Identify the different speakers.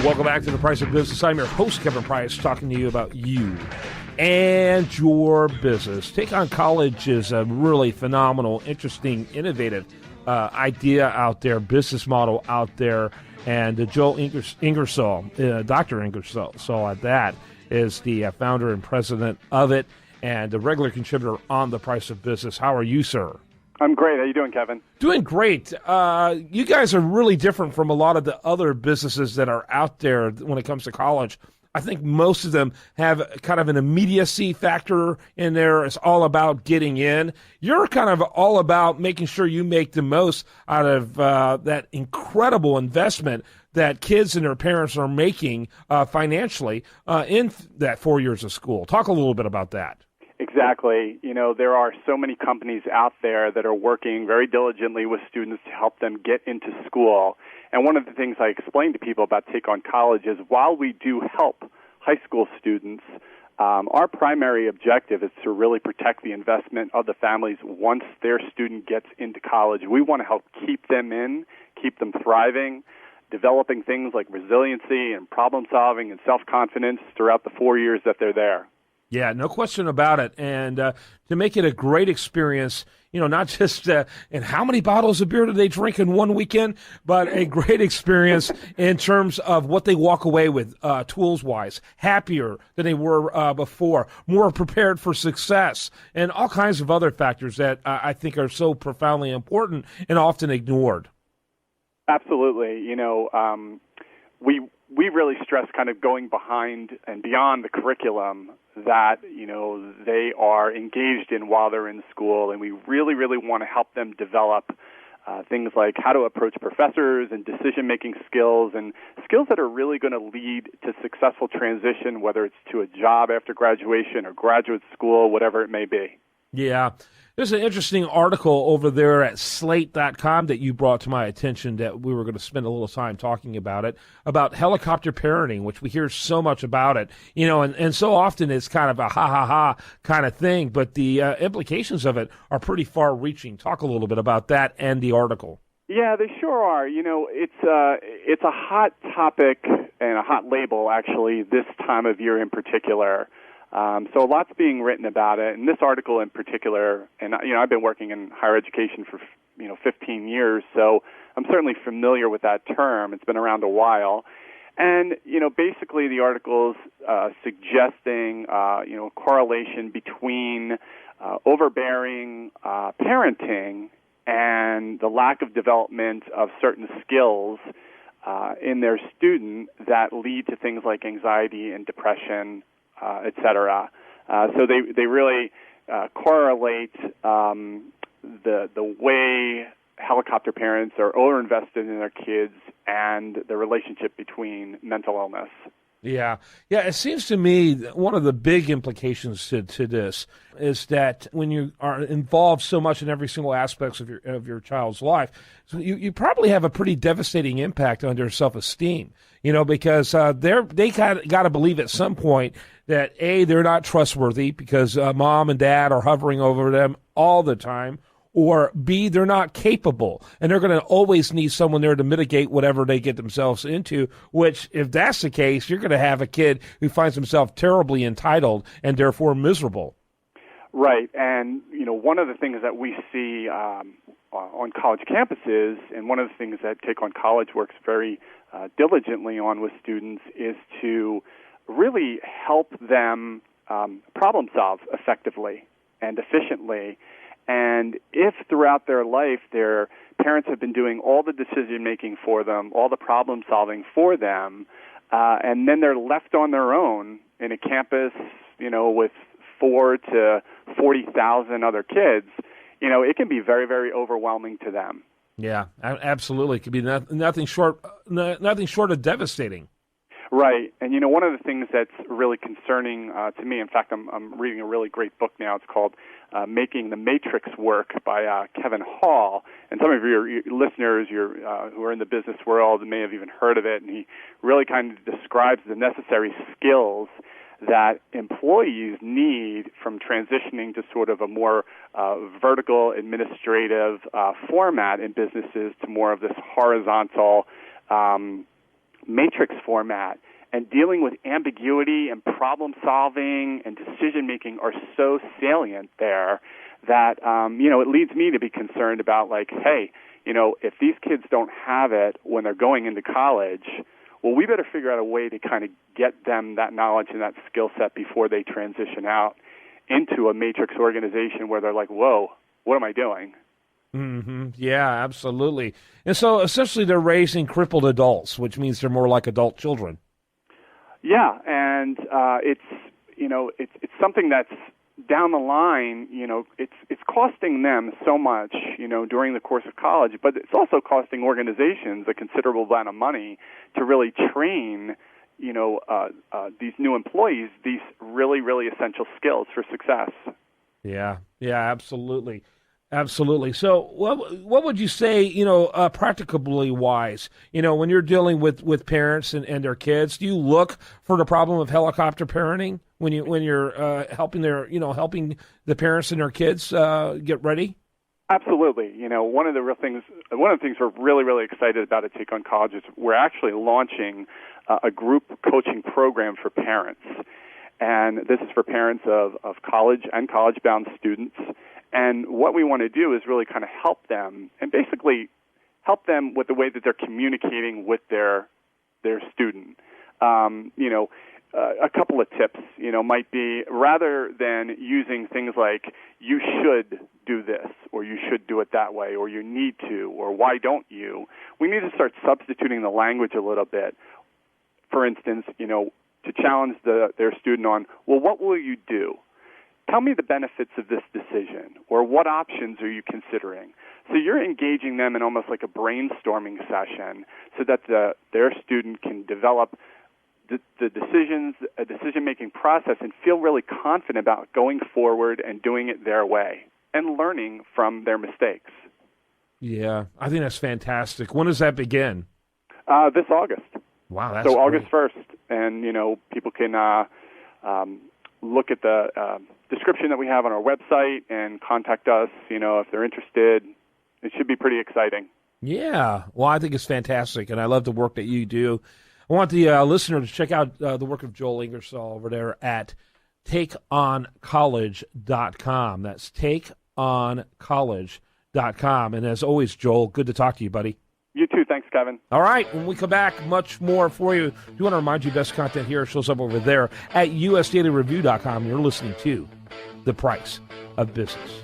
Speaker 1: Welcome back to The Price of Business. I'm your host, Kevin Price, talking to you about you and your business. Take on College is a really phenomenal, interesting, innovative idea out there, business model out there. And Joel Ingersoll, Dr. Ingersoll, so that is the founder and president of it and a regular contributor on The Price of Business. How are you, sir?
Speaker 2: I'm great. How you doing, Kevin?
Speaker 1: Doing great. You guys are really different from a lot of the other businesses that are out there when it comes to college. I think most of them have kind of an immediacy factor in there. It's all about getting in. You're kind of all about making sure you make the most out of that incredible investment that kids and their parents are making financially in that 4 years of school. Talk a little bit about that.
Speaker 2: Exactly. You know, there are so many companies out there that are working very diligently with students to help them get into school. And one of the things I explain to people about Take on College is while we do help high school students, our primary objective is to really protect the investment of the families once their student gets into college. We want to help keep them in, keep them thriving, developing things like resiliency and problem solving and self-confidence throughout the 4 years that they're there.
Speaker 1: Yeah, no question about it. And to make it a great experience, you know, not just and how many bottles of beer do they drink in one weekend, but a great experience in terms of what they walk away with tools-wise, happier than they were before, more prepared for success, and all kinds of other factors that I think are so profoundly important and often ignored.
Speaker 2: Absolutely. You know, we really stress kind of going behind and beyond the curriculum that, you know, they are engaged in while they're in school, and we really, really want to help them develop things like how to approach professors and decision-making skills and skills that are really going to lead to successful transition, whether it's to a job after graduation or graduate school, whatever it may be.
Speaker 1: Yeah. There's an interesting article over there at slate.com that you brought to my attention that we were going to spend a little time talking about it, about helicopter parenting, which we hear so much about it, you know, and so often it's kind of a ha-ha-ha kind of thing, but the implications of it are pretty far-reaching. Talk a little bit about that and the article.
Speaker 2: Yeah, they sure are. You know, it's a hot topic and a hot label, actually, this time of year in particular. So a lot's being written about it, and this article in particular, and, you know, I've been working in higher education for, 15 years, so I'm certainly familiar with that term. It's been around a while. And, you know, basically the article's suggesting, correlation between overbearing parenting and the lack of development of certain skills in their student that lead to things like anxiety and depression, et cetera. So they really correlate the way helicopter parents are overinvested in their kids and the relationship between mental illness.
Speaker 1: Yeah. It seems to me that one of the big implications to this is that when you are involved so much in every single aspect of your child's life, so you probably have a pretty devastating impact on their self-esteem, you know, because they got to believe at some point that, A, they're not trustworthy because mom and dad are hovering over them all the time, or B, they're not capable, and they're going to always need someone there to mitigate whatever they get themselves into, which, if that's the case, you're going to have a kid who finds himself terribly entitled and therefore miserable.
Speaker 2: Right, and, you know, one of the things that we see on college campuses, and one of the things that Take on College works very diligently on with students, is to really help them problem solve effectively and efficiently. And if throughout their life their parents have been doing all the decision-making for them, all the problem-solving for them, and then they're left on their own in a campus, you know, with 4,000 to 40,000 other kids, you know, it can be very, very overwhelming to them.
Speaker 1: Yeah, absolutely. It could be nothing short of devastating.
Speaker 2: Right, and you know, one of the things that's really concerning to me, in fact, I'm reading a really great book now. It's called Making the Matrix Work by Kevin Hall, and some of your listeners who are in the business world may have even heard of it, and he really kind of describes the necessary skills that employees need from transitioning to sort of a more vertical administrative format in businesses to more of this horizontal matrix format, and dealing with ambiguity and problem solving and decision making are so salient there that it leads me to be concerned about, like, hey, if these kids don't have it when they're going into college, well, we better figure out a way to kind of get them that knowledge and that skill set before they transition out into a matrix organization where they're like, whoa, what am I doing?
Speaker 1: Mm-hmm. Yeah, absolutely. And so essentially they're raising crippled adults, which means they're more like adult children.
Speaker 2: Yeah, and it's something that's down the line, it's costing them so much, during the course of college, but it's also costing organizations a considerable amount of money to really train, these new employees, these really, really essential skills for success.
Speaker 1: Yeah, absolutely. Absolutely. So what would you say, practicably wise, when you're dealing with parents and their kids, do you look for the problem of helicopter parenting when you're helping the parents and their kids get ready?
Speaker 2: Absolutely. One of the things we're really, really excited about at Take on College is we're actually launching a group coaching program for parents. And this is for parents of college and college-bound students. And what we want to do is really kind of help them, and basically help them with the way that they're communicating with their student. A couple of tips, might be, rather than using things like "you should do this" or "you should do it that way" or "you need to" or "why don't you," we need to start substituting the language a little bit. For instance, to challenge their student on, well, what will you do? Tell me the benefits of this decision, or what options are you considering? So you're engaging them in almost like a brainstorming session so that their student can develop the decision-making process and feel really confident about going forward and doing it their way and learning from their mistakes.
Speaker 1: Yeah, I think that's fantastic. When does that begin?
Speaker 2: This August.
Speaker 1: Wow, that's
Speaker 2: so
Speaker 1: great.
Speaker 2: August 1st, and people can look at the description that we have on our website and contact us, if they're interested. It should be pretty exciting.
Speaker 1: Yeah, well, I think it's fantastic, and I love the work that you do. I want the listener to check out the work of Joel Ingersoll over there at takeoncollege.com. That's takeoncollege.com. And as always, Joel, good to talk to you, buddy.
Speaker 2: You too. Thanks, Kevin.
Speaker 1: All right. When we come back, much more for you. Do want to remind you, best content here shows up over there at usdailyreview.com. You're listening to The Price of Business.